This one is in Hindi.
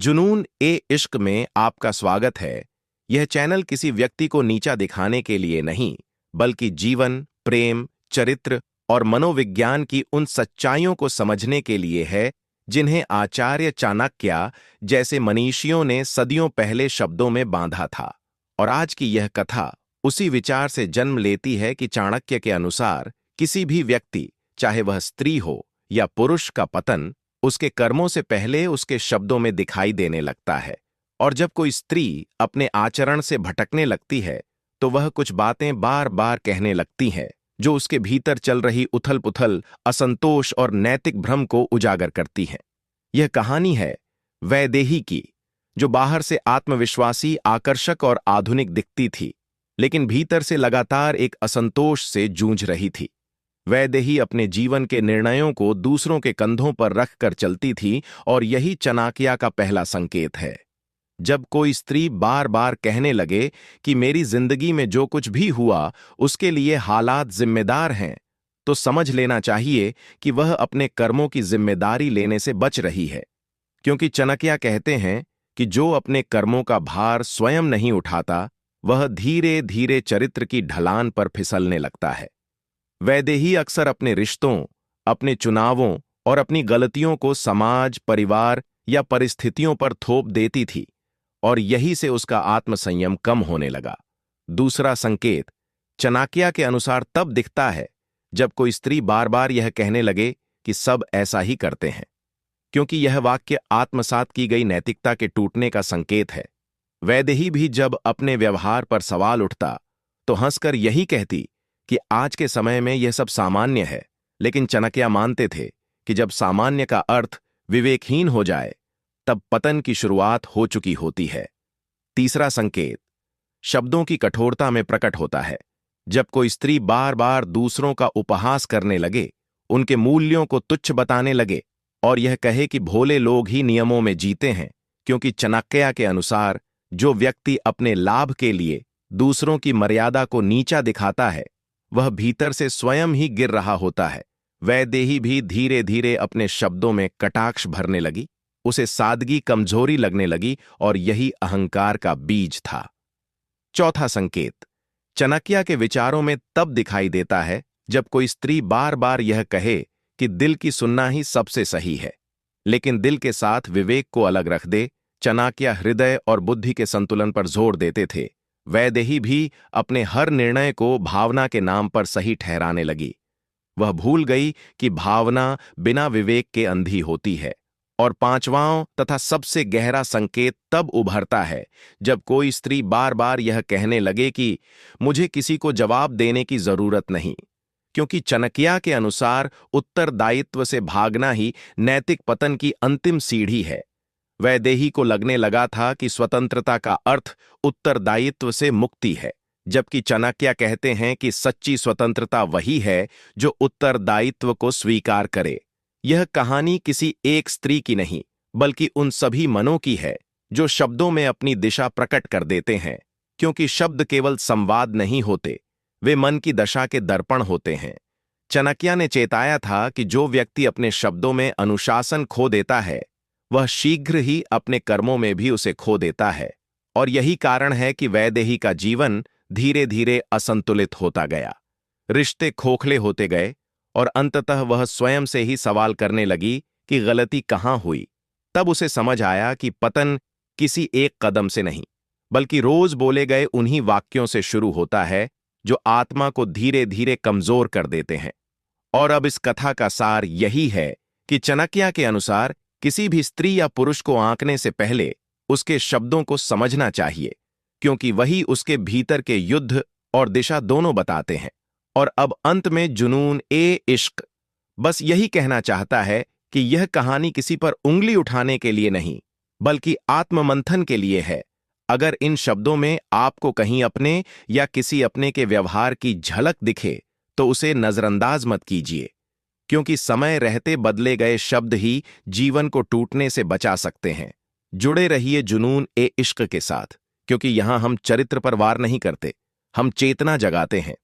जुनून ए इश्क में आपका स्वागत है। यह चैनल किसी व्यक्ति को नीचा दिखाने के लिए नहीं, बल्कि जीवन, प्रेम, चरित्र और मनोविज्ञान की उन सच्चाइयों को समझने के लिए है जिन्हें आचार्य चाणक्य जैसे मनीषियों ने सदियों पहले शब्दों में बांधा था। और आज की यह कथा उसी विचार से जन्म लेती है कि चाणक्य के अनुसार किसी भी व्यक्ति, चाहे वह स्त्री हो या पुरुष, का पतन उसके कर्मों से पहले उसके शब्दों में दिखाई देने लगता है। और जब कोई स्त्री अपने आचरण से भटकने लगती है तो वह कुछ बातें बार बार कहने लगती हैं जो उसके भीतर चल रही उथल-पुथल, असंतोष और नैतिक भ्रम को उजागर करती हैं। यह कहानी है वैदेही की, जो बाहर से आत्मविश्वासी, आकर्षक और आधुनिक दिखती थी, लेकिन भीतर से लगातार एक असंतोष से जूझ रही थी। वैदेही अपने जीवन के निर्णयों को दूसरों के कंधों पर रखकर चलती थी, और यही चाणक्य का पहला संकेत है। जब कोई स्त्री बार बार कहने लगे कि मेरी जिंदगी में जो कुछ भी हुआ उसके लिए हालात जिम्मेदार हैं, तो समझ लेना चाहिए कि वह अपने कर्मों की जिम्मेदारी लेने से बच रही है। क्योंकि चाणक्य कहते हैं कि जो अपने कर्मों का भार स्वयं नहीं उठाता, वह धीरे धीरे चरित्र की ढलान पर फिसलने लगता है। वैदेही अक्सर अपने रिश्तों, अपने चुनावों और अपनी गलतियों को समाज, परिवार या परिस्थितियों पर थोप देती थी, और यही से उसका आत्मसंयम कम होने लगा। दूसरा संकेत चाणक्य के अनुसार तब दिखता है जब कोई स्त्री बार बार यह कहने लगे कि सब ऐसा ही करते हैं, क्योंकि यह वाक्य आत्मसात की गई नैतिकता के टूटने का संकेत है। वैदेही भी जब अपने व्यवहार पर सवाल उठता तो हंसकर यही कहती कि आज के समय में यह सब सामान्य है, लेकिन चाणक्य मानते थे कि जब सामान्य का अर्थ विवेकहीन हो जाए तब पतन की शुरुआत हो चुकी होती है। तीसरा संकेत शब्दों की कठोरता में प्रकट होता है। जब कोई स्त्री बार बार दूसरों का उपहास करने लगे, उनके मूल्यों को तुच्छ बताने लगे और यह कहे कि भोले लोग ही नियमों में जीते हैं, क्योंकि चाणक्य के अनुसार जो व्यक्ति अपने लाभ के लिए दूसरों की मर्यादा को नीचा दिखाता है, वह भीतर से स्वयं ही गिर रहा होता है। वैदेही भी धीरे धीरे अपने शब्दों में कटाक्ष भरने लगी। उसे सादगी कमजोरी लगने लगी, और यही अहंकार का बीज था। चौथा संकेत चाणक्य के विचारों में तब दिखाई देता है जब कोई स्त्री बार बार यह कहे कि दिल की सुनना ही सबसे सही है, लेकिन दिल के साथ विवेक को अलग रख दे। चाणक्य हृदय और बुद्धि के संतुलन पर जोर देते थे। वैदेही भी अपने हर निर्णय को भावना के नाम पर सही ठहराने लगी। वह भूल गई कि भावना बिना विवेक के अंधी होती है। और पांचवां तथा सबसे गहरा संकेत तब उभरता है जब कोई स्त्री बार बार यह कहने लगे कि मुझे किसी को जवाब देने की जरूरत नहीं, क्योंकि चाणक्य के अनुसार उत्तरदायित्व से भागना ही नैतिक पतन की अंतिम सीढ़ी है। वैदेही को लगने लगा था कि स्वतंत्रता का अर्थ उत्तरदायित्व से मुक्ति है, जबकि चाणक्य कहते हैं कि सच्ची स्वतंत्रता वही है जो उत्तरदायित्व को स्वीकार करे। यह कहानी किसी एक स्त्री की नहीं, बल्कि उन सभी मनों की है जो शब्दों में अपनी दिशा प्रकट कर देते हैं, क्योंकि शब्द केवल संवाद नहीं होते, वे मन की दशा के दर्पण होते हैं। चाणक्य ने चेताया था कि जो व्यक्ति अपने शब्दों में अनुशासन खो देता है, वह शीघ्र ही अपने कर्मों में भी उसे खो देता है। और यही कारण है कि वैदेही का जीवन धीरे धीरे असंतुलित होता गया। रिश्ते खोखले होते गए, और अंततः वह स्वयं से ही सवाल करने लगी कि गलती कहाँ हुई। तब उसे समझ आया कि पतन किसी एक कदम से नहीं, बल्कि रोज बोले गए उन्हीं वाक्यों से शुरू होता है जो आत्मा को धीरे धीरे कमजोर कर देते हैं। और अब इस कथा का सार यही है कि चाणक्य के अनुसार किसी भी स्त्री या पुरुष को आंकने से पहले उसके शब्दों को समझना चाहिए, क्योंकि वही उसके भीतर के युद्ध और दिशा दोनों बताते हैं। और अब अंत में जुनून ए इश्क बस यही कहना चाहता है कि यह कहानी किसी पर उंगली उठाने के लिए नहीं, बल्कि आत्ममंथन के लिए है। अगर इन शब्दों में आपको कहीं अपने या किसी अपने के व्यवहार की झलक दिखे तो उसे नजरअंदाज मत कीजिए, क्योंकि समय रहते बदले गए शब्द ही जीवन को टूटने से बचा सकते हैं। जुड़े रहिए जुनून ए इश्क के साथ, क्योंकि यहां हम चरित्र पर वार नहीं करते, हम चेतना जगाते हैं।